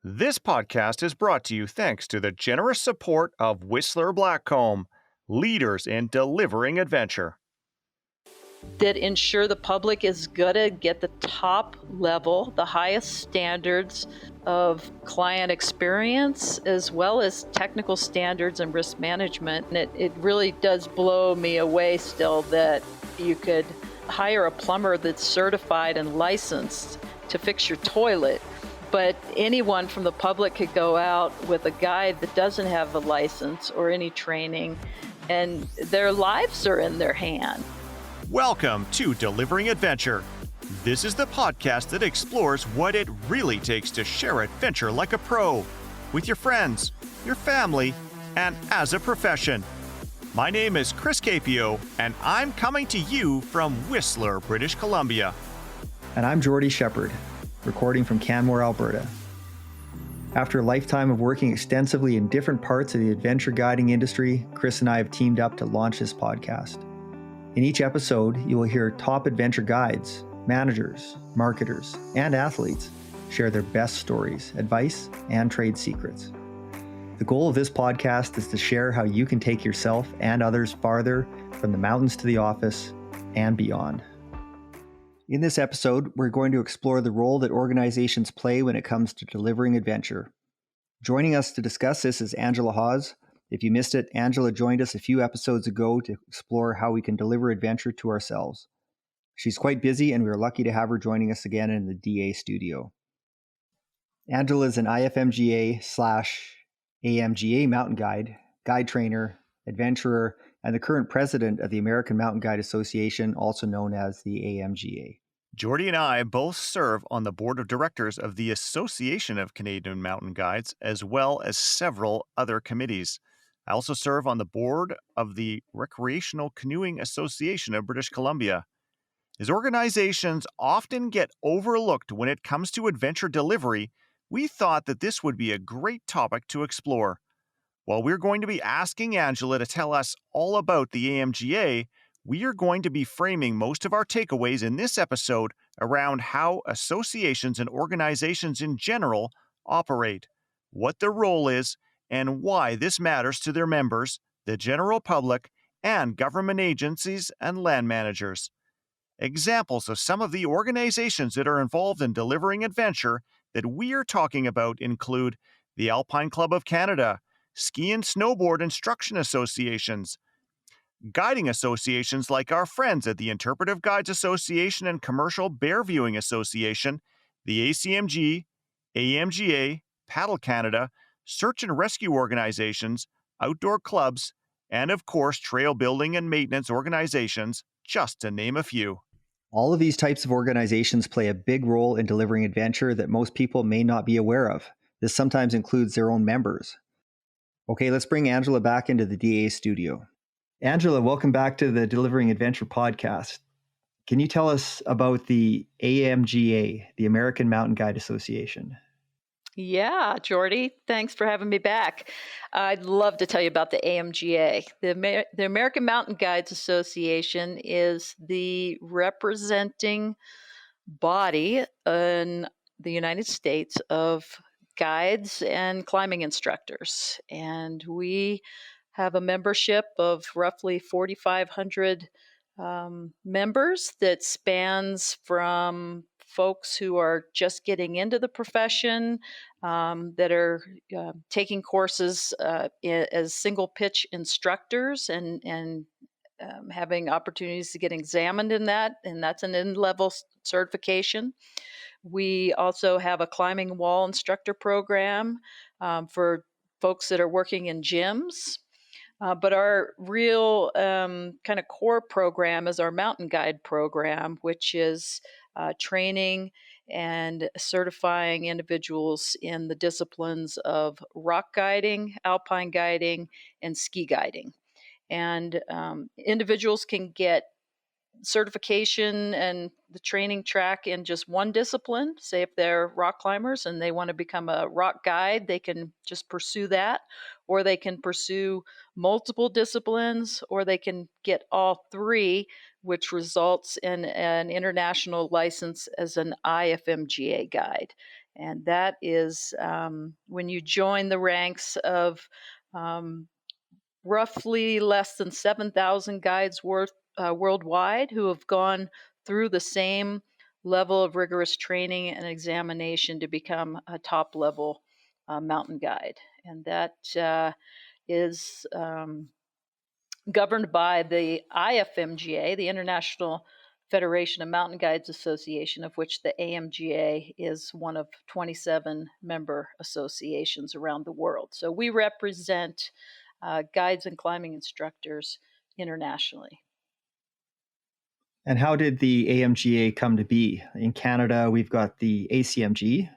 This podcast is brought to you thanks to the generous support of Whistler Blackcomb, leaders in delivering adventure. That ensure the public is going to get the top level, the highest standards of client experience, as well as technical standards and risk management. And it really does blow me away still that you could hire a plumber that's certified and licensed to fix your toilet, but anyone from the public could go out with a guy that doesn't have a license or any training, and their lives are in their hand. Welcome to Delivering Adventure. This is the podcast that explores what it really takes to share adventure like a pro, with your friends, your family, and as a profession. My name is Chris Capio, and I'm coming to you from Whistler, British Columbia. And I'm Jordy Shepherd, recording from Canmore, Alberta. After a lifetime of working extensively in different parts of the adventure guiding industry, Chris and I have teamed up to launch this podcast. In each episode, you will hear top adventure guides, managers, marketers, and athletes share their best stories, advice, and trade secrets. The goal of this podcast is to share how you can take yourself and others farther from the mountains to the office and beyond. In this episode, we're going to explore the role that organizations play when it comes to delivering adventure. Joining us to discuss this is Angela Hawse. If you missed it, Angela joined us a few episodes ago to explore how we can deliver adventure to ourselves. She's quite busy, and we are lucky to have her joining us again in the DA studio. Angela is an IFMGA/AMGA mountain guide, guide trainer, adventurer, and the current president of the American Mountain Guide Association, also known as the AMGA. Jordy and I both serve on the board of directors of the Association of Canadian Mountain Guides, as well as several other committees. I also serve on the board of the Recreational Canoeing Association of British Columbia. As organizations often get overlooked when it comes to adventure delivery, we thought that this would be a great topic to explore. While we're going to be asking Angela to tell us all about the AMGA, we are going to be framing most of our takeaways in this episode around how associations and organizations in general operate, what their role is, and why this matters to their members, the general public, and government agencies and land managers. Examples of some of the organizations that are involved in delivering adventure that we are talking about include the Alpine Club of Canada, ski and snowboard instruction associations, guiding associations like our friends at the Interpretive Guides Association and Commercial Bear Viewing Association, the ACMG, AMGA, Paddle Canada, search and rescue organizations, outdoor clubs, and of course, trail building and maintenance organizations, just to name a few. All of these types of organizations play a big role in delivering adventure that most people may not be aware of. This sometimes includes their own members. Okay, let's bring Angela back into the DA studio. Angela, welcome back to the Delivering Adventure podcast. Can you tell us about the AMGA, the American Mountain Guide Association? Yeah, Jordy, thanks for having me back. I'd love to tell you about the AMGA. The American Mountain Guides Association is the representing body in the United States of guides and climbing instructors. And we have a membership of roughly 4,500 members that spans from folks who are just getting into the profession, that are taking courses as single pitch instructors and having opportunities to get examined in that, and that's an in-level certification. We also have a climbing wall instructor program for folks that are working in gyms. But our real kind of core program is our mountain guide program, which is training and certifying individuals in the disciplines of rock guiding, alpine guiding, and ski guiding. And individuals can get certification and the training track in just one discipline. Say if they're rock climbers and they want to become a rock guide, they can just pursue that, or they can pursue multiple disciplines, or they can get all three, which results in an international license as an IFMGA guide. And that is when you join the ranks of um, roughly less than 7,000 guides worldwide who have gone through the same level of rigorous training and examination to become a top level mountain guide. And that is governed by the IFMGA, the International Federation of Mountain Guides Association, of which the AMGA is one of 27 member associations around the world. So we represent guides and climbing instructors internationally. And how did the AMGA come to be? In Canada, we've got the ACMG,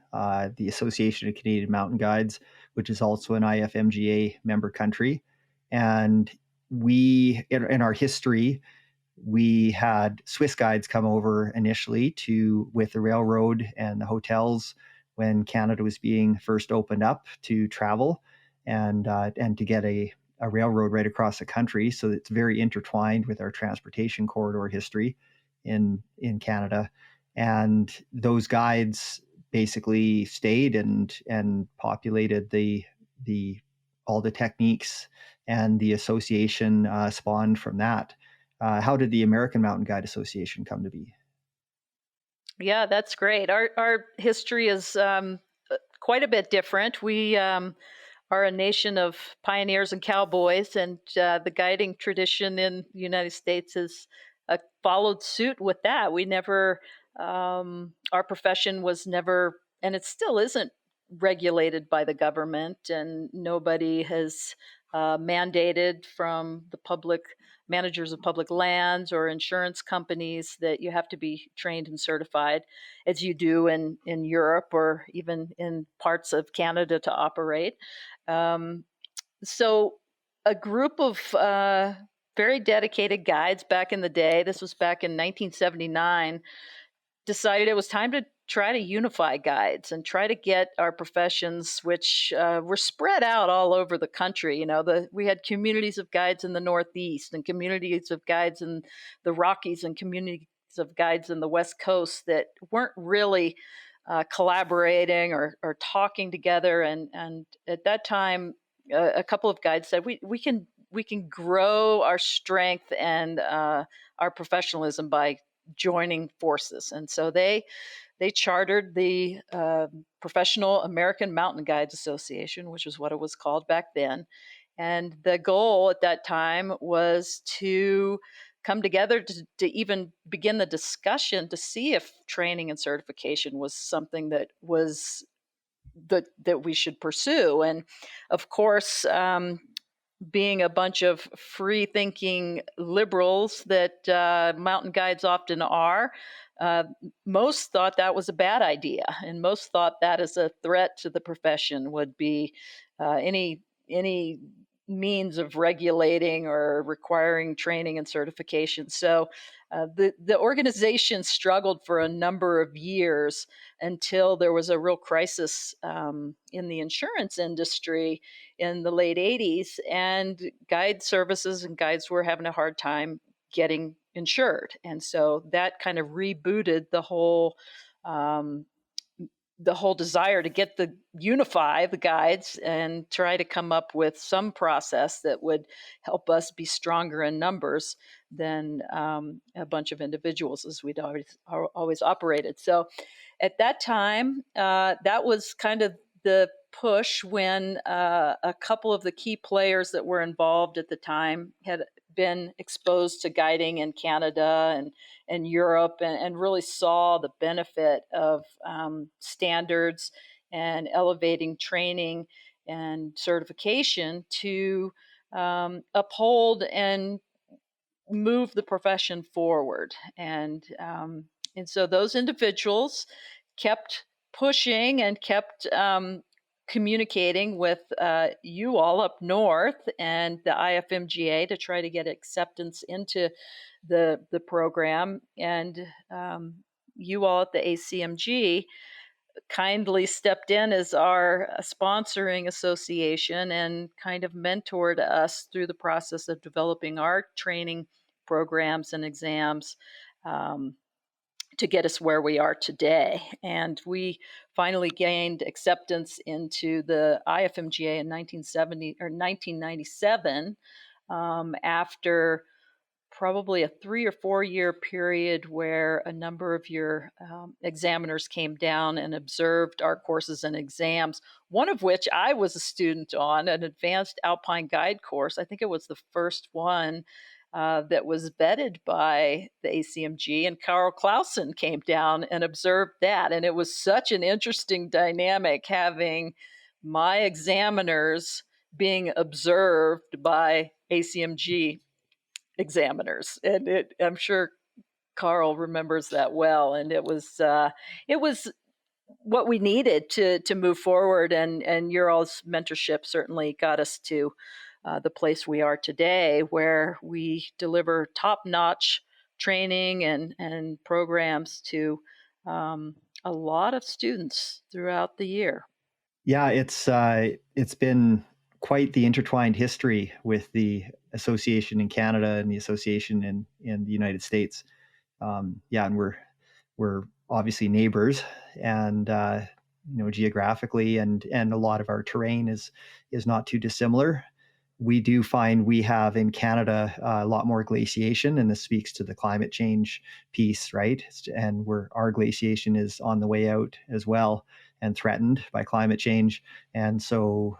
the Association of Canadian Mountain Guides, which is also an IFMGA member country. And we, in our history, we had Swiss guides come over initially with the railroad and the hotels when Canada was being first opened up to travel and to get a railroad right across the country. So it's very intertwined with our transportation corridor history in Canada. And those guides basically stayed and populated the all the techniques, and the association spawned from that. How did the American Mountain Guide Association come to be? Yeah, that's great. Our history is quite a bit different. We are a nation of pioneers and cowboys, and the guiding tradition in the United States has followed suit with that. We never, our profession was never, and it still isn't regulated by the government, and nobody has mandated from the public managers of public lands or insurance companies that you have to be trained and certified as you do in Europe or even in parts of Canada to operate. Um, so, a group of very dedicated guides back in the day, this was back in 1979, decided it was time to try to unify guides and try to get our professions, which were spread out all over the country. You know, we had communities of guides in the Northeast and communities of guides in the Rockies and communities of guides in the West Coast that weren't really collaborating or talking together. And at that time, a couple of guides said we can grow our strength and our professionalism by joining forces. And so they chartered the Professional American Mountain Guides Association, which was what it was called back then. And the goal at that time was to come together to even begin the discussion to see if training and certification was something that was that we should pursue. And of course, being a bunch of free thinking liberals that mountain guides often are, uh, most thought that was a bad idea. And most thought that as a threat to the profession would be any means of regulating or requiring training and certification. So the organization struggled for a number of years until there was a real crisis in the insurance industry in the late 80s, and guide services and guides were having a hard time getting insured. And so that kind of rebooted um, the whole desire to unify the guides and try to come up with some process that would help us be stronger in numbers than a bunch of individuals as we'd always operated. So at that time, that was kind of the push when a couple of the key players that were involved at the time had been exposed to guiding in Canada and Europe, and really saw the benefit of standards and elevating training and certification to uphold and move the profession forward. And so those individuals kept pushing and kept communicating with you all up north and the IFMGA to try to get acceptance into the program. And you all at the ACMG kindly stepped in as our sponsoring association and kind of mentored us through the process of developing our training programs and exams. Um, to get us where we are today. And we finally gained acceptance into the IFMGA in 1970 or 1997, after probably a 3 or 4 year period where a number of your examiners came down and observed our courses and exams, one of which I was a student on, an advanced alpine guide course. I think it was the first one that was vetted by the ACMG, and Carl Clausen came down and observed that. And it was such an interesting dynamic having my examiners being observed by ACMG examiners, and I'm sure Carl remembers that well. And it was what we needed to move forward, and your all's mentorship certainly got us to the place we are today, where we deliver top notch training and programs to a lot of students throughout the year. Yeah, it's been quite the intertwined history with the association in Canada and the association in the United States. Yeah, and we're obviously neighbors, and geographically, and a lot of our terrain is not too dissimilar. We do find we have in Canada a lot more glaciation, and this speaks to the climate change piece, right? And our glaciation is on the way out as well and threatened by climate change. And so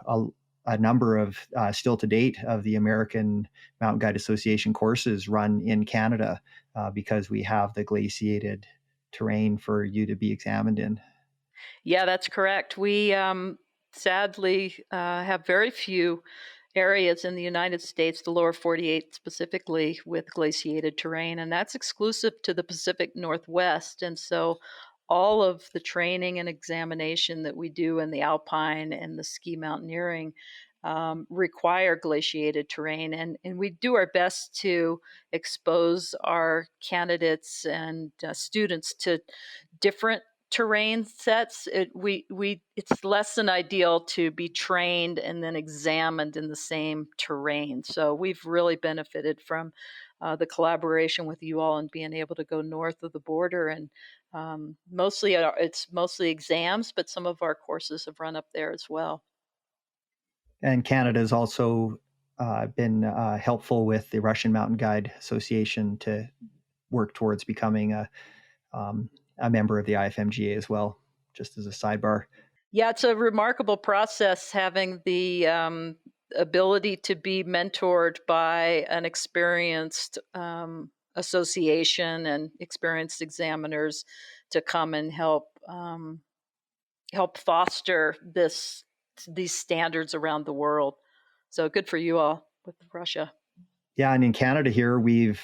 a number of, still to date, of the American Mountain Guide Association courses run in Canada because we have the glaciated terrain for you to be examined in. Yeah, that's correct. We sadly have very few areas in the United States, the lower 48 specifically, with glaciated terrain, and that's exclusive to the Pacific Northwest. And so all of the training and examination that we do in the alpine and the ski mountaineering require glaciated terrain. And we do our best to expose our candidates and students to different terrain sets. It's less than ideal to be trained and then examined in the same terrain. So we've really benefited from the collaboration with you all and being able to go north of the border. And it's mostly exams, but some of our courses have run up there as well. And Canada has also been helpful with the Russian Mountain Guide Association to work towards becoming a member of the IFMGA as well, just as a sidebar. Yeah, it's a remarkable process having the ability to be mentored by an experienced association and experienced examiners to come and help foster these standards around the world. So good for you all with Russia. Yeah, and in Canada here, we've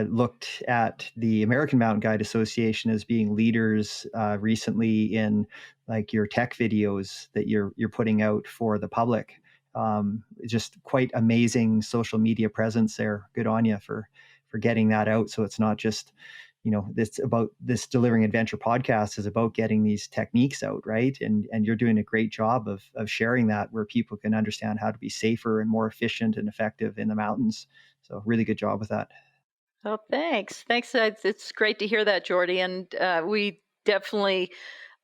looked at the American Mountain Guide Association as being leaders recently in like your tech videos that you're putting out for the public. Just quite amazing social media presence there. Good on you for getting that out. So it's not just, it's about this Delivering Adventure podcast is about getting these techniques out, right? And you're doing a great job of sharing that where people can understand how to be safer and more efficient and effective in the mountains. So really good job with that. Oh, thanks. Thanks. It's great to hear that, Jordy. And we definitely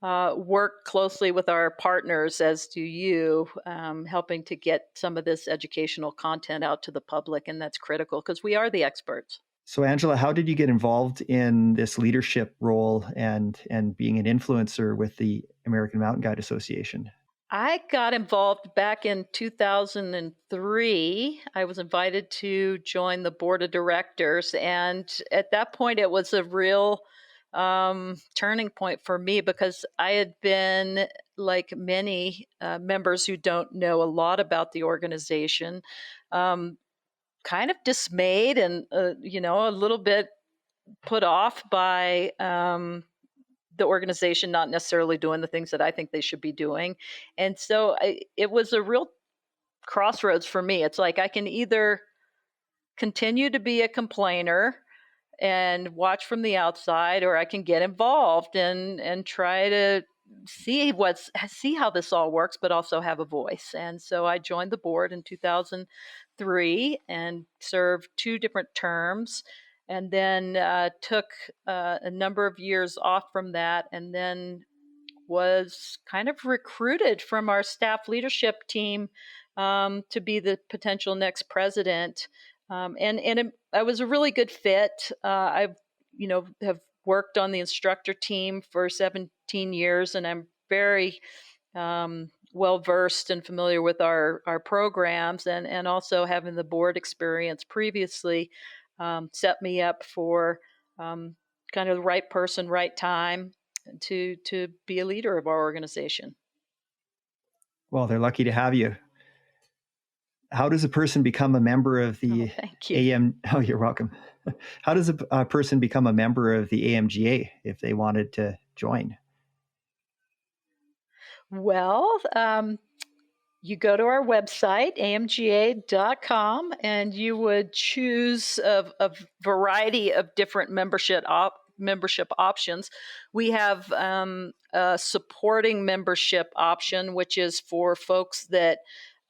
work closely with our partners, as do you, helping to get some of this educational content out to the public. And that's critical because we are the experts. So Angela, how did you get involved in this leadership role and being an influencer with the American Mountain Guide Association? I got involved back in 2003. I was invited to join the board of directors. And at that point, it was a real turning point for me because I had been, like many members who don't know a lot about the organization, kind of dismayed and, a little bit put off by the organization not necessarily doing the things that I think they should be doing. And so it was a real crossroads for me. It's like I can either continue to be a complainer and watch from the outside, or I can get involved and try to see how this all works, but also have a voice. And so I joined the board in 2003 and served 2 different terms. and then took a number of years off from that, and then was kind of recruited from our staff leadership team to be the potential next president. I was a really good fit. I've have worked on the instructor team for 17 years, and I'm very well versed and familiar with our programs, and also having the board experience previously set me up for um, kind of the right person, right time to be a leader of our organization. Well, they're lucky to have you. How does a person become a member of Oh, the thank you. AM? Oh, you're welcome. How does a person become a member of the AMGA if they wanted to join? Well, you go to our website, amga.com, and you would choose a variety of different membership options. We have a supporting membership option, which is for folks that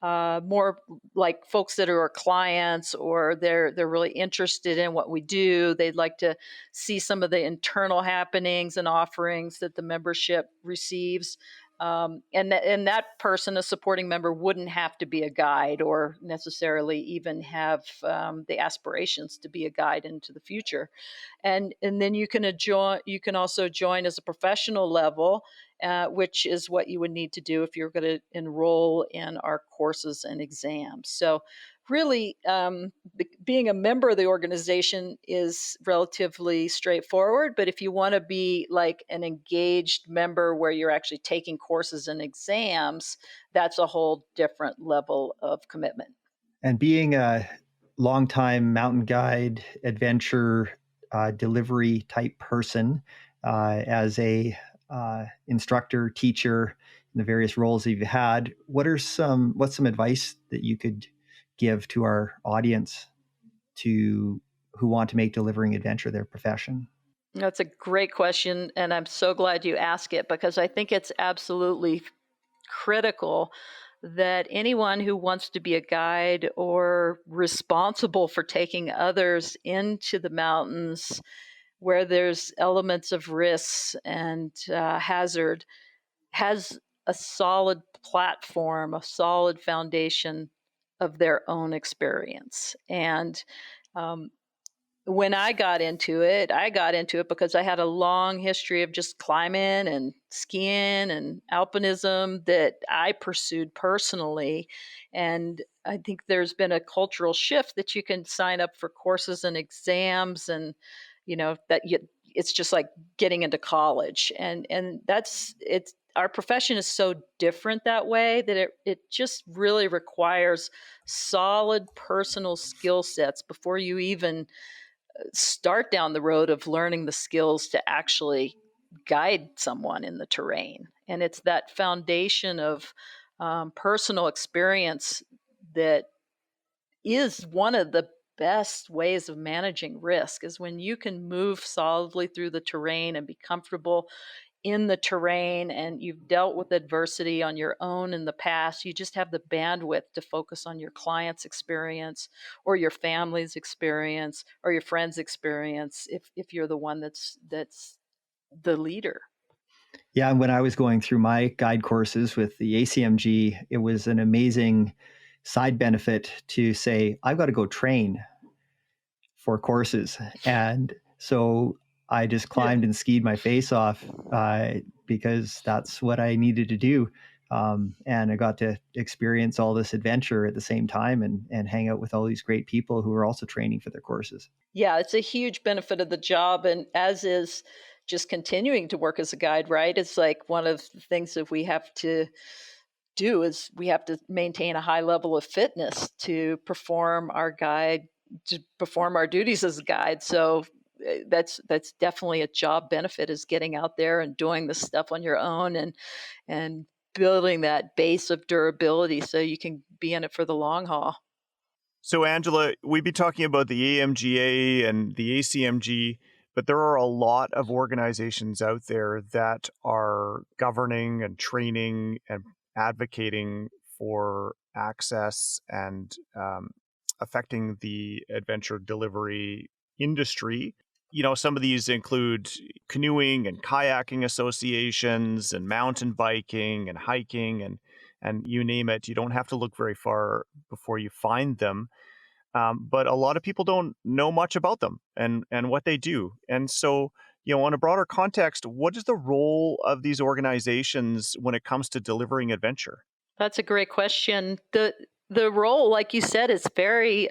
more like folks that are our clients, or they're really interested in what we do. They'd like to see some of the internal happenings and offerings that the membership receives. And that person, a supporting member, wouldn't have to be a guide or necessarily even have the aspirations to be a guide into the future. And then you can also join as a professional level, which is what you would need to do if you're going to enroll in our courses and exams. So really, being a member of the organization is relatively straightforward. But if you want to be like an engaged member where you're actually taking courses and exams, that's a whole different level of commitment. And being a longtime mountain guide, adventure, delivery type person, as a instructor, teacher, in the various roles that you've had, what's some advice that you could give to our audience who want to make delivering adventure their profession? That's a great question, and I'm so glad you asked it, because I think it's absolutely critical that anyone who wants to be a guide or responsible for taking others into the mountains where there's elements of risks and hazard has a solid platform, a solid foundation of their own experience. And um, when I got into it because I had a long history of just climbing and skiing and alpinism that I pursued personally. And I think there's been a cultural shift that you can sign up for courses and exams, and it's just like getting into college. And that's it's our profession is so different that way that it just really requires solid personal skill sets before you even start down the road of learning the skills to actually guide someone in the terrain. And it's that foundation of personal experience that is one of the best ways of managing risk, is when you can move solidly through the terrain and be comfortable in the terrain, and you've dealt with adversity on your own in the past. You just have the bandwidth to focus on your client's experience or your family's experience or your friend's experience if you're the one that's the leader. Yeah, and when I was going through my guide courses with the ACMG, it was an amazing side benefit to say, I've got to go train for courses. And so I just climbed and skied my face off because that's what I needed to do. And I got to experience all this adventure at the same time and hang out with all these great people who are also training for their courses. Yeah, it's a huge benefit of the job, and as is just continuing to work as a guide, right? It's like one of the things that we have to do is we have to maintain a high level of fitness to perform our duties as a guide. So that's definitely a job benefit, is getting out there and doing this stuff on your own, and building that base of durability so you can be in it for the long haul. So, Angela, we'd be talking about the AMGA and the ACMG, but there are a lot of organizations out there that are governing and training and advocating for access and affecting the adventure delivery industry. Some of these include canoeing and kayaking associations and mountain biking and hiking and you name it. You don't have to look very far before you find them. But a lot of people don't know much about them and what they do. And so, in a broader context, what is the role of these organizations when it comes to delivering adventure? That's a great question. The role, like you said, is very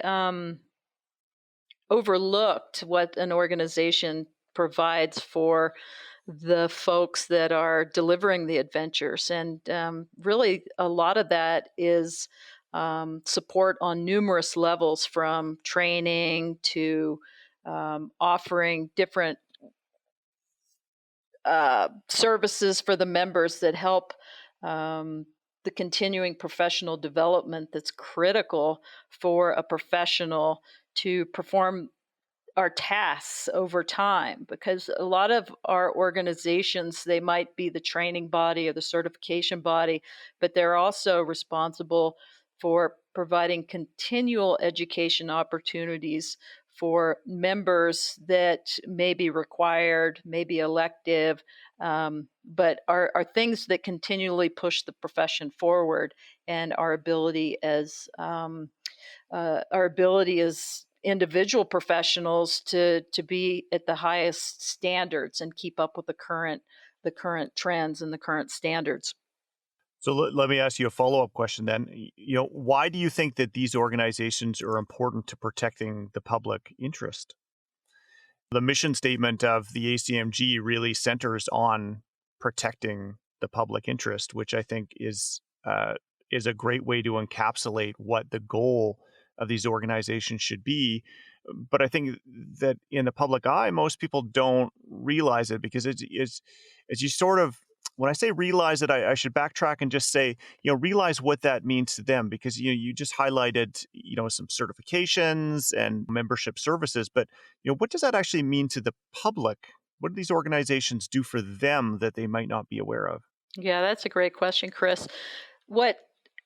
overlooked. What an organization provides for the folks that are delivering the adventures, and really a lot of that is support on numerous levels, from training to offering different services for the members that help um, the continuing professional development that's critical for a professional to perform our tasks over time, because a lot of our organizations, they might be the training body or the certification body, but they're also responsible for providing continual education opportunities for members that may be required, may be elective, but are things that continually push the profession forward, and our ability as individual professionals to be at the highest standards and keep up with the current trends and the current standards. So let me ask you a follow-up question then. Why do you think that these organizations are important to protecting the public interest? The mission statement of the ACMG really centers on protecting the public interest, which I think is a great way to encapsulate what the goal of these organizations should be. But I think that in the public eye, most people don't realize it, because it's you sort of, when I say realize it, I should backtrack and just say, realize what that means to them, because you just highlighted, some certifications and membership services, but what does that actually mean to the public? What do these organizations do for them that they might not be aware of? Yeah, that's a great question, Chris. What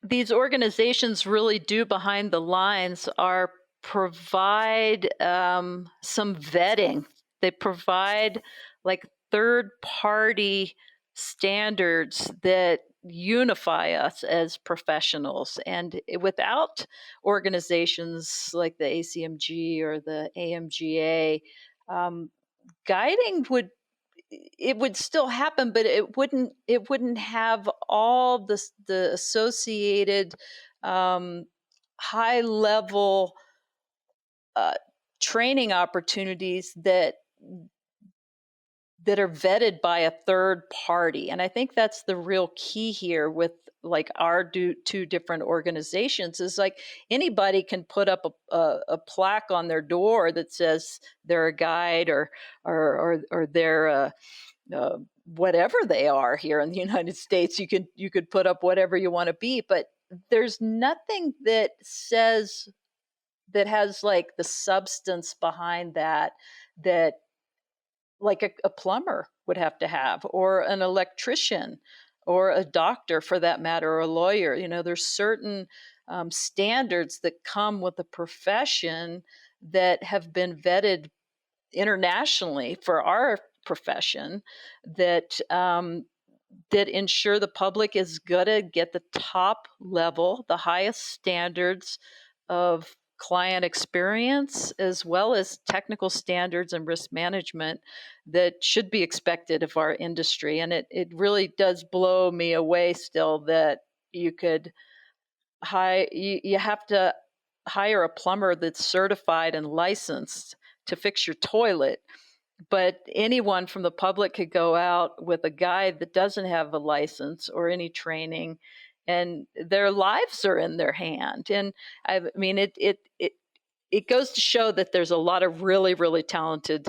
these organizations really do behind the lines are provide some vetting. They provide like third party standards that unify us as professionals. And without organizations like the ACMG or the AMGA, um, guiding would still happen, but it wouldn't have all the associated um, high level uh, training opportunities that are vetted by a third party. And I think that's the real key here with like our two different organizations, is like anybody can put up a plaque on their door that says they're a guide, or they're whatever they are here in the United States. You could put up whatever you want to be, but there's nothing that has like the substance behind that like a plumber would have to have, or an electrician, or a doctor for that matter, or a lawyer. There's certain standards that come with the profession that have been vetted internationally for our profession, that ensure the public is going to get the top level, the highest standards of client experience, as well as technical standards and risk management that should be expected of our industry. And it really does blow me away still that you could you have to hire a plumber that's certified and licensed to fix your toilet, but anyone from the public could go out with a guide that doesn't have a license or any training, and their lives are in their hand. And I mean, it goes to show that there's a lot of really, really talented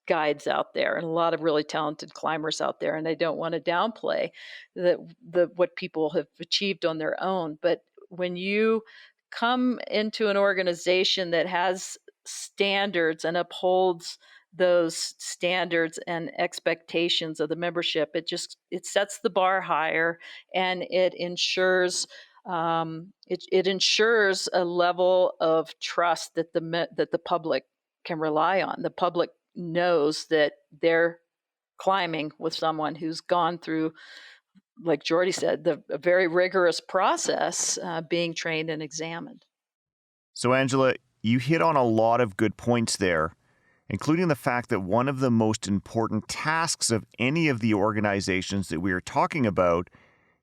guides out there, and a lot of really talented climbers out there. And I don't want to downplay the what people have achieved on their own. But when you come into an organization that has standards and upholds those standards and expectations of the membership, it sets the bar higher, and it ensures a level of trust that the public can rely on. The public knows that they're climbing with someone who's gone through, like Jordy said, a very rigorous process, being trained and examined. So, Angela, you hit on a lot of good points there, including the fact that one of the most important tasks of any of the organizations that we are talking about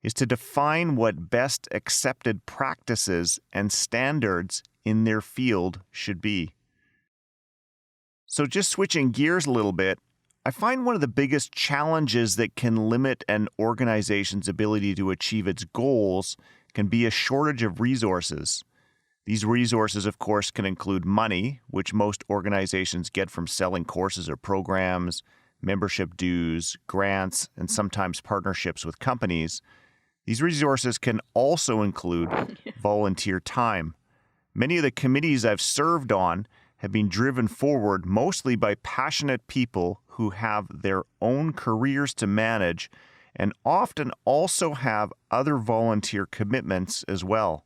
is to define what best accepted practices and standards in their field should be. So, just switching gears a little bit, I find one of the biggest challenges that can limit an organization's ability to achieve its goals can be a shortage of resources. These resources, of course, can include money, which most organizations get from selling courses or programs, membership dues, grants, and sometimes partnerships with companies. These resources can also include volunteer time. Many of the committees I've served on have been driven forward mostly by passionate people who have their own careers to manage and often also have other volunteer commitments as well.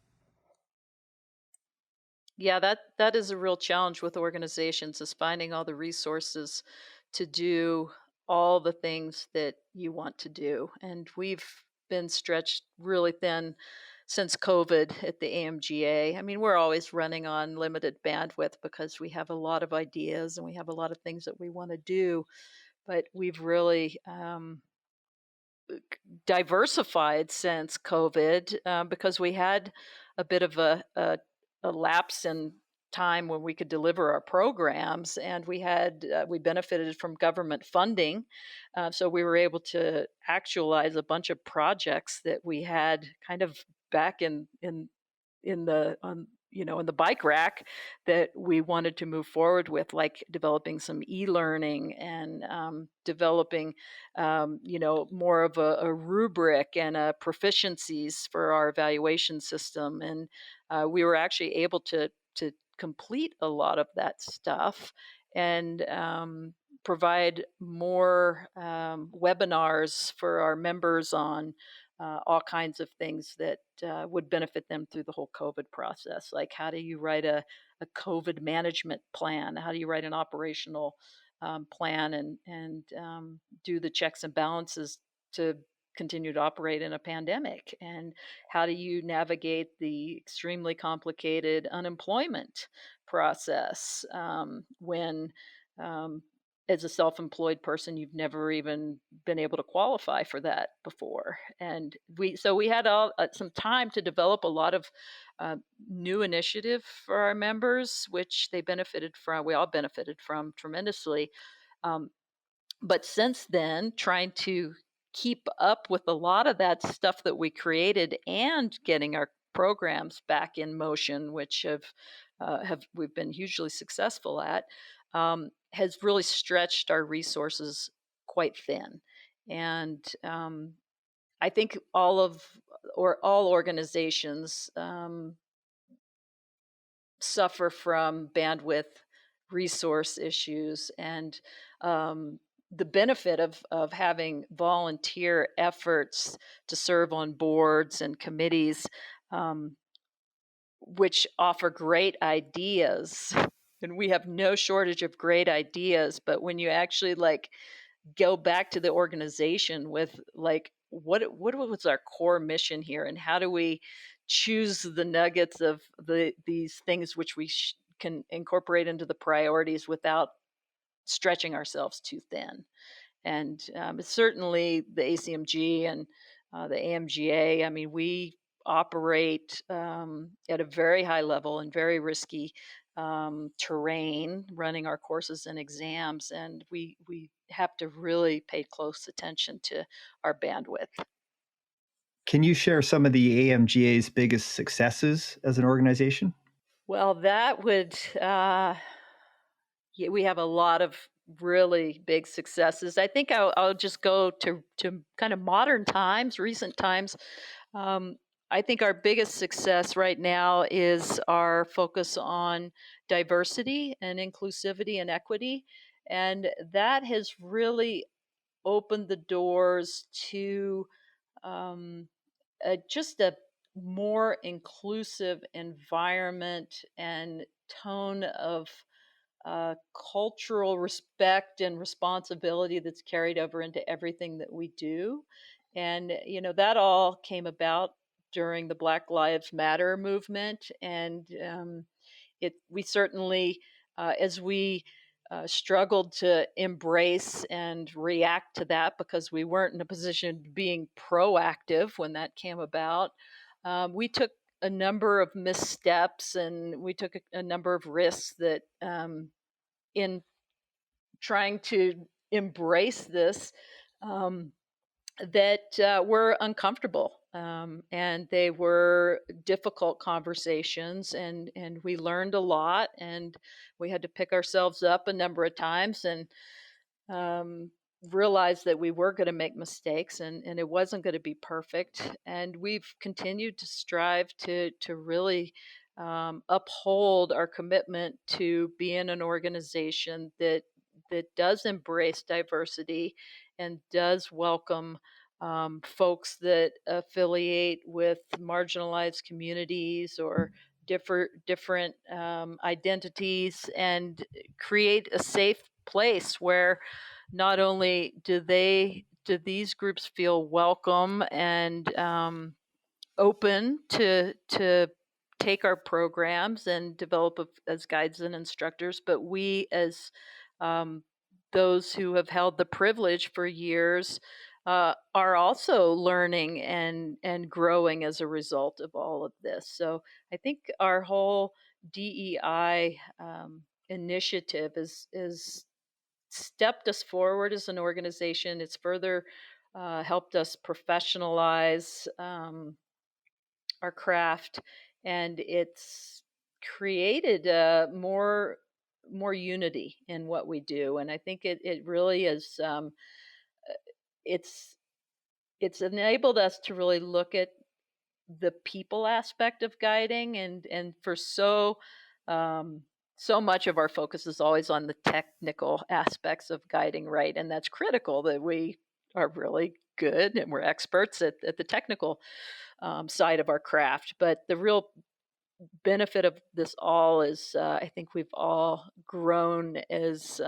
Yeah, that is a real challenge with organizations, is finding all the resources to do all the things that you want to do. And we've been stretched really thin since COVID at the AMGA. I mean, we're always running on limited bandwidth because we have a lot of ideas and we have a lot of things that we want to do, but we've really diversified since COVID, because we had a bit of a lapse in time when we could deliver our programs, and we benefited from government funding, so we were able to actualize a bunch of projects that we had kind of back in the in the bike rack that we wanted to move forward with, like developing some e-learning and developing more of a rubric and proficiencies for our evaluation system. And we were actually able to complete a lot of that stuff and provide more webinars for our members on all kinds of things that would benefit them through the whole COVID process. Like, how do you write a COVID management plan? How do you write an operational plan and do the checks and balances to continue to operate in a pandemic? And how do you navigate the extremely complicated unemployment process when as a self-employed person, you've never even been able to qualify for that before? And we had some time to develop a lot of uh, new initiative for our members, which they benefited from. We all benefited from tremendously. Um, but since then, trying to keep up with a lot of that stuff that we created and getting our programs back in motion, which have we've been hugely successful at, has really stretched our resources quite thin. And I think all organizations suffer from bandwidth resource issues, and um, the benefit of having volunteer efforts to serve on boards and committees, um, which offer great ideas. And we have no shortage of great ideas, but when you actually go back to the organization with like what was our core mission here, and how do we choose the nuggets of these things which we can incorporate into the priorities without stretching ourselves too thin. And certainly the ACMG and the AMGA, I mean, we operate at a very high level and very risky terrain, running our courses and exams, and we have to really pay close attention to our bandwidth. Can you share some of the AMGA's biggest successes as an organization? Well, that would yeah, we have a lot of really big successes. I think I'll just go to kind of modern times, recent times. Um, I think our biggest success right now is our focus on diversity and inclusivity and equity. And that has really opened the doors to um, just a more inclusive environment and tone of cultural respect and responsibility that's carried over into everything that we do. And, that all came about during the Black Lives Matter movement. And we certainly, as we struggled to embrace and react to that because we weren't in a position of being proactive when that came about, we took a number of missteps and we took a number of risks that in trying to embrace this um, that were uncomfortable, and they were difficult conversations, and we learned a lot, and we had to pick ourselves up a number of times and um, realized that we were going to make mistakes, and it wasn't going to be perfect. And we've continued to strive to really uphold our commitment to being an organization that does embrace diversity and does welcome folks that affiliate with marginalized communities or different identities, and create a safe place where not only do these groups feel welcome and open to take our programs and develop as guides and instructors, but we as um, those who have held the privilege for years are also learning and growing as a result of all of this. So I think our whole DEI initiative is stepped us forward as an organization. It's further helped us professionalize our craft, and it's created more unity in what we do. And I think it really is. It's it's enabled us to really look at the people aspect of guiding, and for um, so much of our focus is always on the technical aspects of guiding, right? And that's critical that we are really good and we're experts at the technical side of our craft. But the real benefit of this all is I think we've all grown as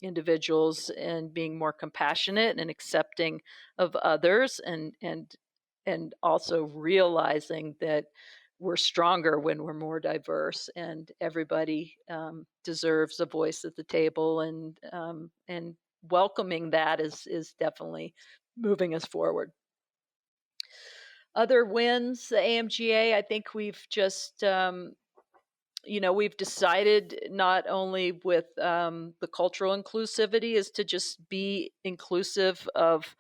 individuals and being more compassionate and accepting of others, and also realizing that we're stronger when we're more diverse, and everybody deserves a voice at the table, and welcoming that is definitely moving us forward. Other wins, the AMGA, I think we've just we've decided not only with the cultural inclusivity is to just be inclusive of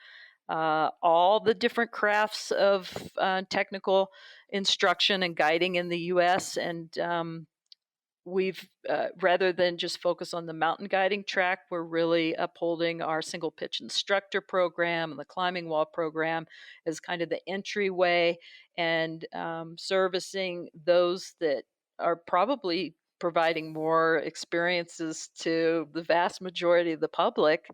all the different crafts of technical instruction and guiding in the U.S. And we've rather than just focus on the mountain guiding track, we're really upholding our single pitch instructor program and the climbing wall program as kind of the entryway, and servicing those that are probably providing more experiences to the vast majority of the public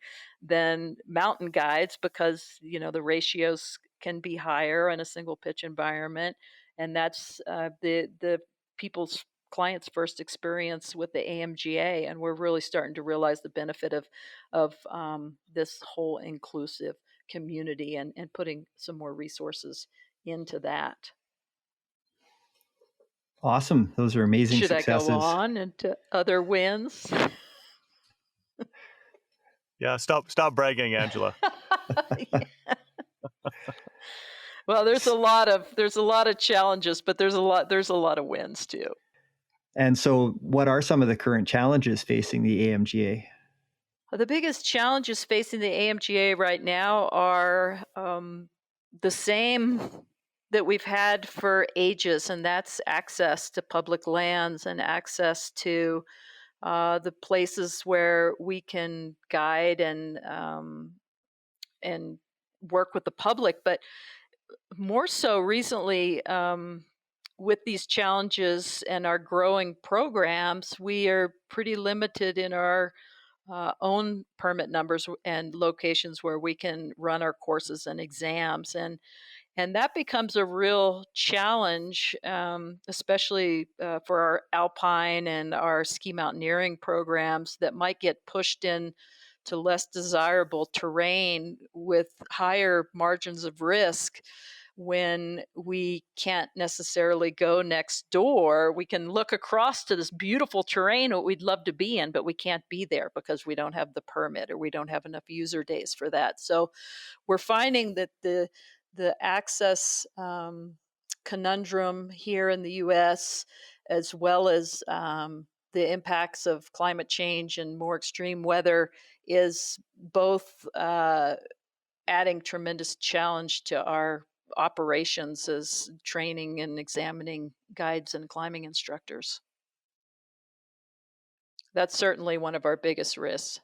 than mountain guides, because the ratios can be higher in a single pitch environment, and that's the people's clients' first experience with the AMGA, and we're really starting to realize the benefit of this whole inclusive community, and putting some more resources into that. Awesome. Those are amazing Should successes. I go on into other wins? Yeah, stop bragging, Angela. Yeah. Well, there's a lot of challenges, but there's a lot of wins too. And so, what are some of the current challenges facing the AMGA? The biggest challenges facing the AMGA right now are the same that we've had for ages, and that's access to public lands and access to the places where we can guide and work with the public. But more so recently, with these challenges and our growing programs, we are pretty limited in our own permit numbers and locations where we can run our courses and exams. And that becomes a real challenge, especially for our alpine and our ski mountaineering programs that might get pushed in to less desirable terrain with higher margins of risk when we can't necessarily go next door. We can look across to this beautiful terrain that we'd love to be in, but we can't be there because we don't have the permit or we don't have enough user days for that. So we're finding that the access conundrum here in the U.S., as well as the impacts of climate change and more extreme weather, is both adding tremendous challenge to our operations as training and examining guides and climbing instructors. That's certainly one of our biggest risks.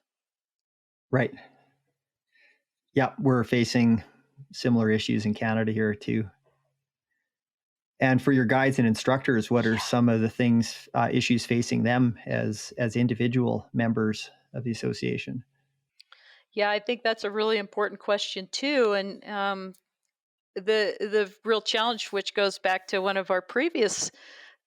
Right. Yeah, we're facing similar issues in Canada here too. And for your guides and instructors, what are some of the things, issues facing them as individual members of the association? Yeah, I think that's a really important question too. And the real challenge, which goes back to one of our previous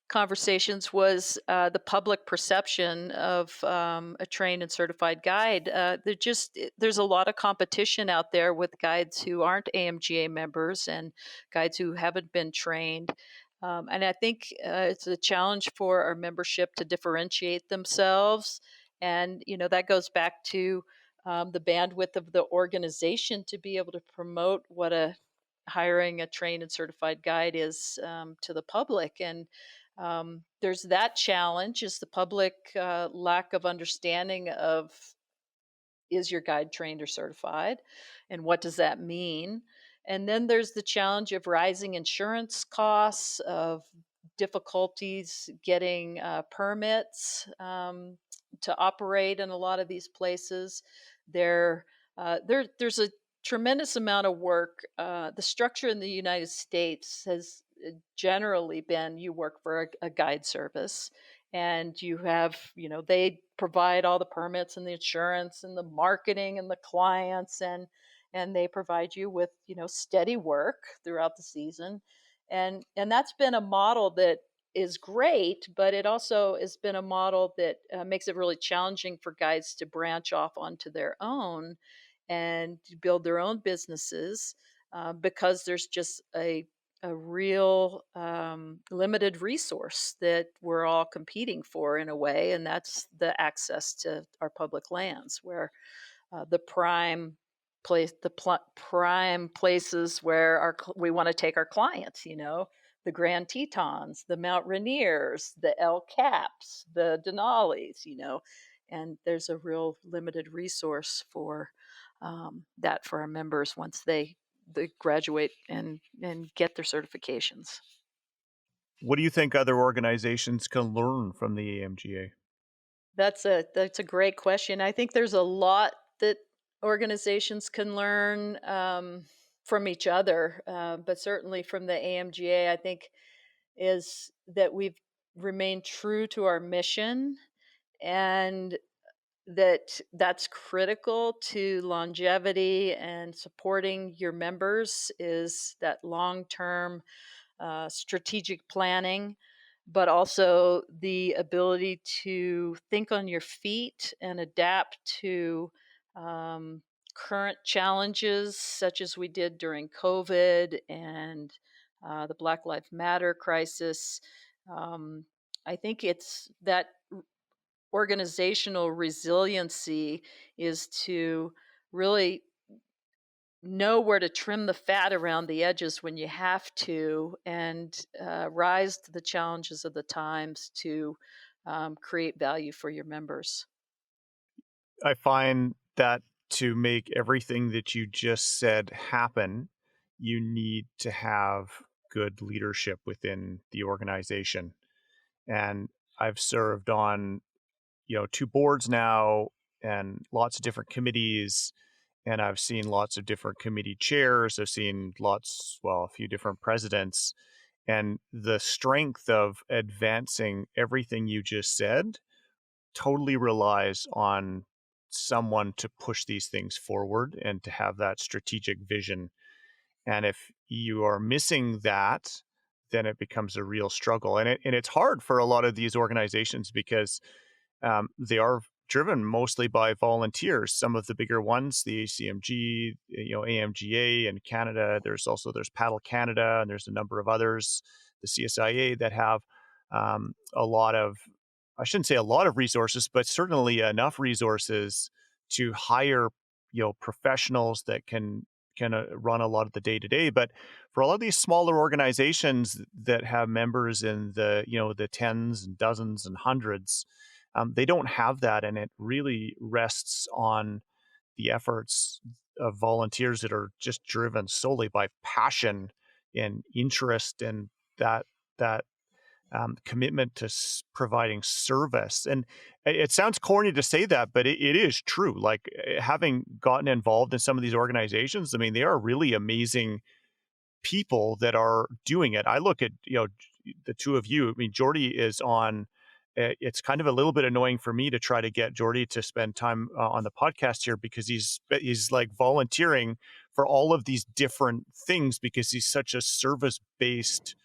conversations, was the public perception of a trained and certified guide. There's a lot of competition out there with guides who aren't AMGA members and guides who haven't been trained. And I think it's a challenge for our membership to differentiate themselves. And that goes back to the bandwidth of the organization to be able to promote what a hiring a trained and certified guide is to the public. And there's that challenge, is the public lack of understanding of, is your guide trained or certified, and what does that mean? And then there's the challenge of rising insurance costs, of difficulties getting permits to operate in a lot of these places. There's a tremendous amount of work. The structure in the United States has generally been, you work for a guide service, and you have, they provide all the permits and the insurance and the marketing and the clients, and they provide you with, steady work throughout the season. And that's been a model that is great, but it also has been a model that makes it really challenging for guides to branch off onto their own and to build their own businesses, because there's just a real limited resource that we're all competing for in a way, and that's the access to our public lands, where the prime places where we want to take our clients, the Grand Tetons, the Mount Rainiers, the El Caps, the Denali's, and there's a real limited resource for that for our members once they graduate and get their certifications. What do you think other organizations can learn from the AMGA? That's a great question. I think there's a lot that organizations can learn from each other, but certainly from the AMGA. I think is that we've remained true to our mission, and that's critical to longevity and supporting your members, is that long-term strategic planning, but also the ability to think on your feet and adapt to um, current challenges, such as we did during COVID and the Black Lives Matter crisis. Um, I think it's that organizational resiliency is to really know where to trim the fat around the edges when you have to, and rise to the challenges of the times to create value for your members. I find that to make everything that you just said happen, you need to have good leadership within the organization. And I've served on, two boards now and lots of different committees. And I've seen lots of different committee chairs. I've seen a few different presidents. And the strength of advancing everything you just said totally relies on someone to push these things forward and to have that strategic vision. And if you are missing that, then it becomes a real struggle. And it's hard for a lot of these organizations because they are driven mostly by volunteers. Some of the bigger ones, the ACMG, AMGA in Canada. There's Paddle Canada, and there's a number of others, the CSIA, that have a lot of, I shouldn't say a lot of resources, but certainly enough resources to hire professionals that can run a lot of the day to day. But for a lot of these smaller organizations that have members in the tens and dozens and hundreds, they don't have that, and it really rests on the efforts of volunteers that are just driven solely by passion and interest and that commitment to providing service. And it sounds corny to say that, but it is true. Like having gotten involved in some of these organizations, I mean, they are really amazing people that are doing it. I look at the two of you. I mean, Jordy is on. It's kind of a little bit annoying for me to try to get Jordy to spend time on the podcast here because he's like volunteering for all of these different things because he's such a service based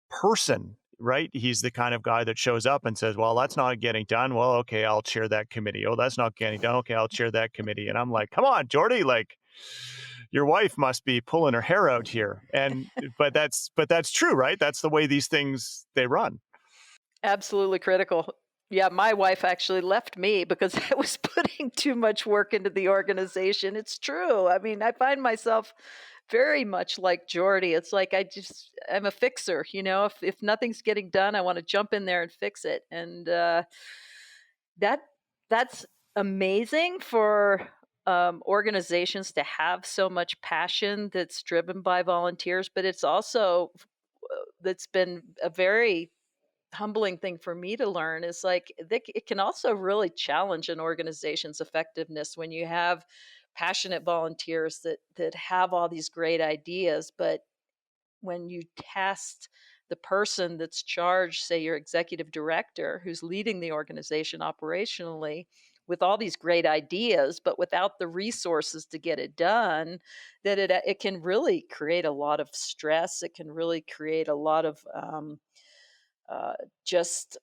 person, right? He's the kind of guy that shows up and says, well, that's not getting done. Well, okay, I'll chair that committee. Oh, that's not getting done. Okay, I'll chair that committee. And I'm like, come on, Jordy, like your wife must be pulling her hair out here. But that's true, right? That's the way these things they run. Absolutely critical. Yeah, my wife actually left me because I was putting too much work into the organization. It's true. I mean, I find myself very much like Jordy. It's like I'm a fixer, if nothing's getting done, I want to jump in there and fix it. And that that's amazing for organizations to have so much passion that's driven by volunteers, but it's also that's been a very humbling thing for me to learn is like it can also really challenge an organization's effectiveness when you have passionate volunteers that have all these great ideas, but when you task the person that's charged, say your executive director who's leading the organization operationally, with all these great ideas but without the resources to get it done, that it can really create a lot of stress. It can really create a lot of uh, just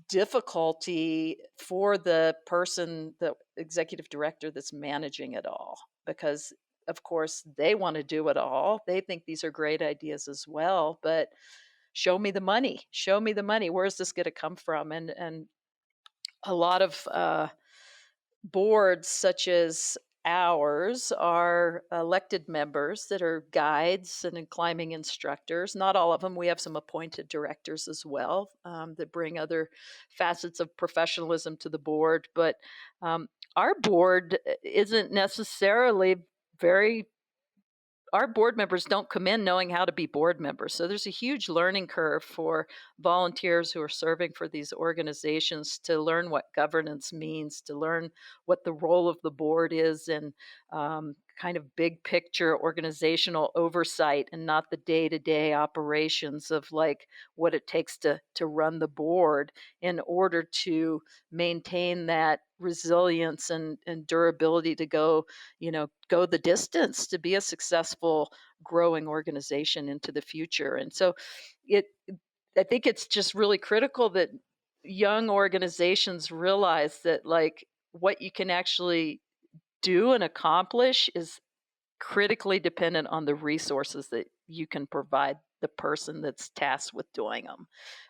difficulty for the person, the executive director that's managing it all, because of course they want to do it all. They think these are great ideas as well, but show me the money. Show me the money. Where is this going to come from? And a lot of boards such as ours are elected members that are guides and climbing instructors. Not all of them. We have some appointed directors as well, that bring other facets of professionalism to the board. But our board isn't necessarily very our board members don't come in knowing how to be board members. So there's a huge learning curve for volunteers who are serving for these organizations to learn what governance means, to learn what the role of the board is, and kind of big picture organizational oversight, and not the day-to-day operations of like what it takes to run the board in order to maintain that resilience and durability to go the distance to be a successful growing organization into the future. And so it I think it's just really critical that young organizations realize that like what you can actually do and accomplish is critically dependent on the resources that you can provide the person that's tasked with doing them,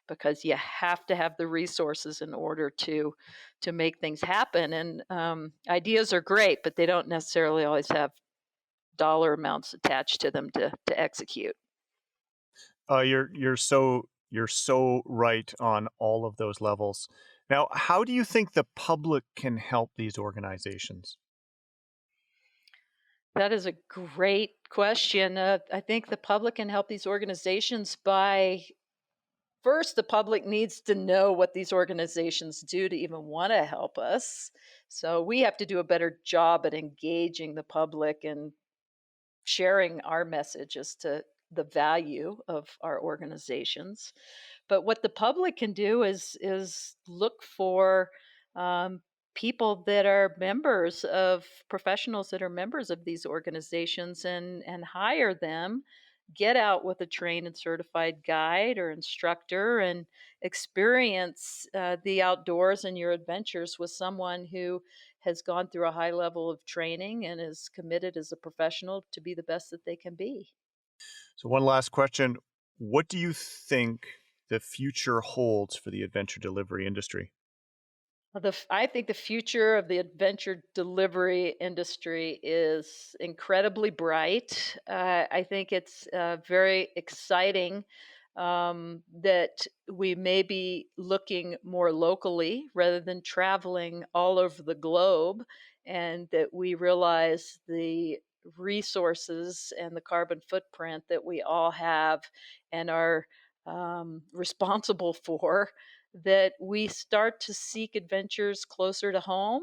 because you have to have the resources in order to make things happen. And ideas are great, but they don't necessarily always have dollar amounts attached to them to execute. You're so right on all of those levels. Now, how do you think the public can help these organizations? That is a great question. I think the public can help these organizations by first, the public needs to know what these organizations do to even want to help us. So we have to do a better job at engaging the public and sharing our message as to the value of our organizations. But what the public can do is look for um, people that are members of professionals that are members of these organizations and hire them, get out with a trained and certified guide or instructor and experience the outdoors and your adventures with someone who has gone through a high level of training and is committed as a professional to be the best that they can be. So, one last question. What do you think the future holds for the adventure delivery industry? I think the future of the adventure delivery industry is incredibly bright. I think it's very exciting that we may be looking more locally rather than traveling all over the globe, and that we realize the resources and the carbon footprint that we all have and are responsible for, that we start to seek adventures closer to home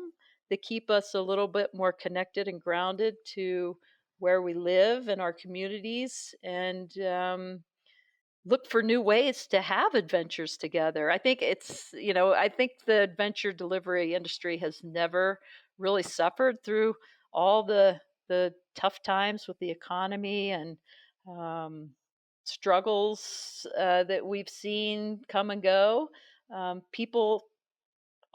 that keep us a little bit more connected and grounded to where we live and our communities, and look for new ways to have adventures together. I think the adventure delivery industry has never really suffered through all the tough times with the economy and um, struggles that we've seen come and go. People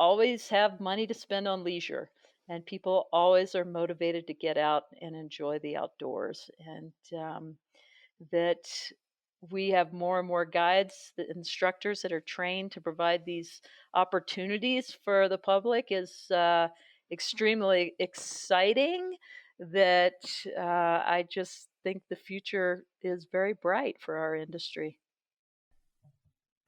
always have money to spend on leisure, and people always are motivated to get out and enjoy the outdoors. And that we have more and more guides, the instructors that are trained to provide these opportunities for the public is extremely exciting. That I just think the future is very bright for our industry.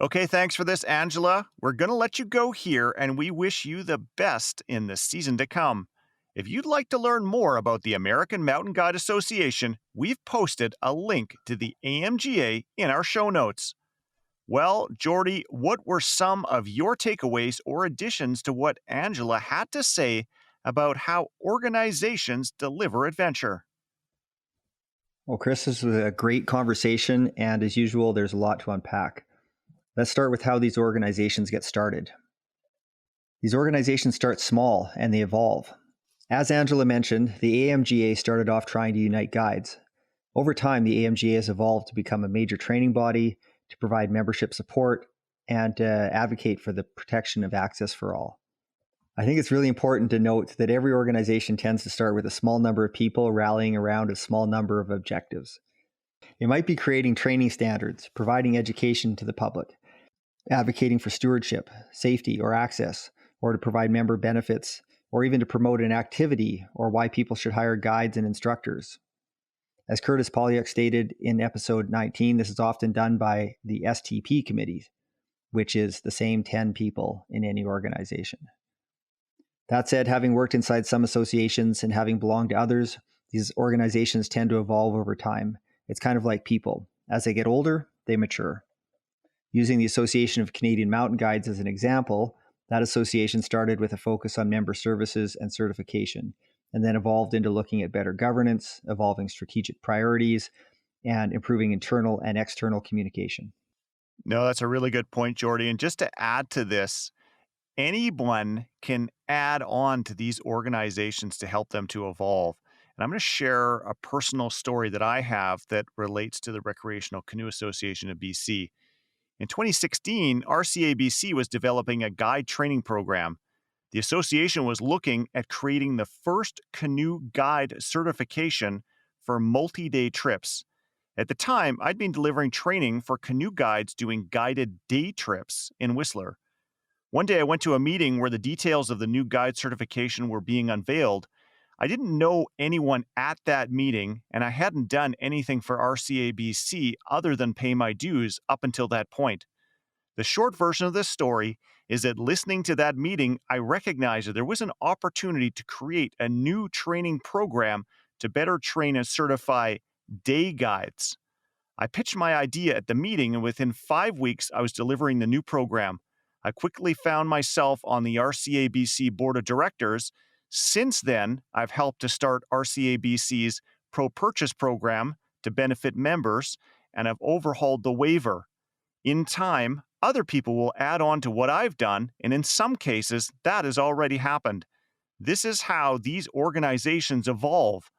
Okay, thanks for this, Angela. We're going to let you go here, and we wish you the best in the season to come. If you'd like to learn more about the American Mountain Guide Association, we've posted a link to the AMGA in our show notes. Well, Jordy, what were some of your takeaways or additions to what Angela had to say about how organizations deliver adventure? Well, Chris, this was a great conversation, and as usual, there's a lot to unpack. Let's start with how these organizations get started. These organizations start small and they evolve. As Angela mentioned, the AMGA started off trying to unite guides. Over time, the AMGA has evolved to become a major training body, to provide membership support, and advocate for the protection of access for all. I think it's really important to note that every organization tends to start with a small number of people rallying around a small number of objectives. It might be creating training standards, providing education to the public, advocating for stewardship, safety, or access, or to provide member benefits, or even to promote an activity or why people should hire guides and instructors. As Curtis Polyuk stated in episode 19, this is often done by the STP committee, which is the same 10 people in any organization. That said, having worked inside some associations and having belonged to others, these organizations tend to evolve over time. It's kind of like people. As they get older, they mature. Using the Association of Canadian Mountain Guides as an example, that association started with a focus on member services and certification, and then evolved into looking at better governance, evolving strategic priorities, and improving internal and external communication. No, that's a really good point, Jordy. And just to add to this, anyone can add on to these organizations to help them to evolve. And I'm going to share a personal story that I have that relates to the Recreational Canoe Association of BC. In 2016, RCABC was developing a guide training program. The association was looking at creating the first canoe guide certification for multi-day trips. At the time, I'd been delivering training for canoe guides doing guided day trips in Whistler. One day I went to a meeting where the details of the new guide certification were being unveiled. I didn't know anyone at that meeting, and I hadn't done anything for RCABC other than pay my dues up until that point. The short version of this story is that listening to that meeting, I recognized that there was an opportunity to create a new training program to better train and certify day guides. I pitched my idea at the meeting, and within 5 weeks, I was delivering the new program. I quickly found myself on the RCABC board of directors. Since then, I've helped to start RCABC's Pro Purchase program to benefit members, and I've overhauled the waiver. In time, other people will add on to what I've done, and in some cases, that has already happened. This is how these organizations evolve.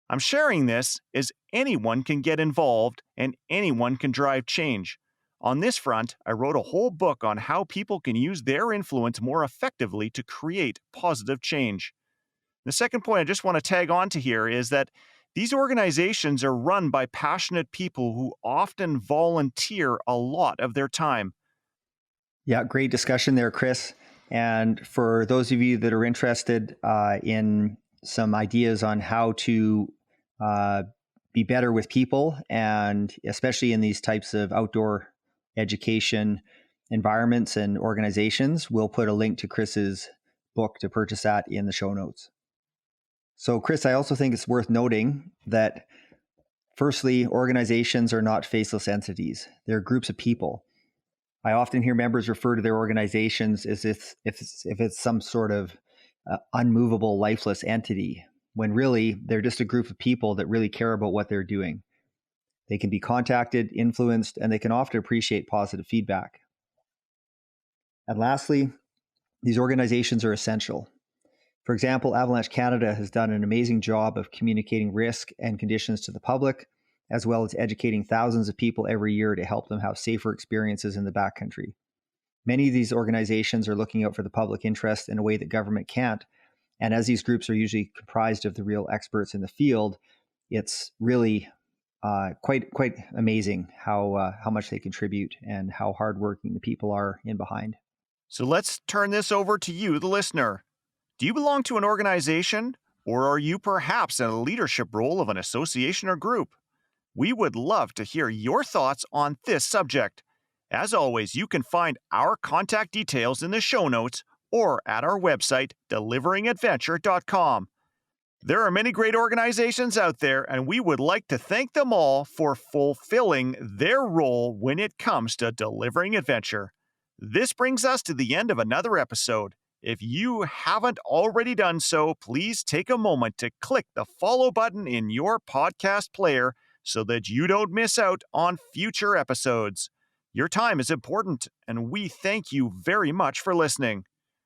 I'm sharing this as anyone can get involved and anyone can drive change. On this front, I wrote a whole book on how people can use their influence more effectively to create positive change. The second point I just want to tag on to here is that these organizations are run by passionate people who often volunteer a lot of their time. Yeah, great discussion there, Chris. And for those of you that are interested in some ideas on how to be better with people, and especially in these types of outdoor education environments and organizations, we'll put a link to Chris's book to purchase that in the show notes. So, Chris, I also think it's worth noting that, firstly, organizations are not faceless entities. They're groups of people. I often hear members refer to their organizations as if it's some sort of unmovable, lifeless entity, when really they're just a group of people that really care about what they're doing. They can be contacted, influenced, and they can often appreciate positive feedback. And lastly, these organizations are essential. For example, Avalanche Canada has done an amazing job of communicating risk and conditions to the public, as well as educating thousands of people every year to help them have safer experiences in the backcountry. Many of these organizations are looking out for the public interest in a way that government can't. And as these groups are usually comprised of the real experts in the field, it's really quite amazing how much they contribute and how hardworking the people are in behind. So let's turn this over to you, the listener. Do you belong to an organization, or are you perhaps in a leadership role of an association or group? We would love to hear your thoughts on this subject. As always, you can find our contact details in the show notes or at our website, deliveringadventure.com. There are many great organizations out there, and we would like to thank them all for fulfilling their role when it comes to delivering adventure. This brings us to the end of another episode. If you haven't already done so, please take a moment to click the follow button in your podcast player so that you don't miss out on future episodes. Your time is important, and we thank you very much for listening.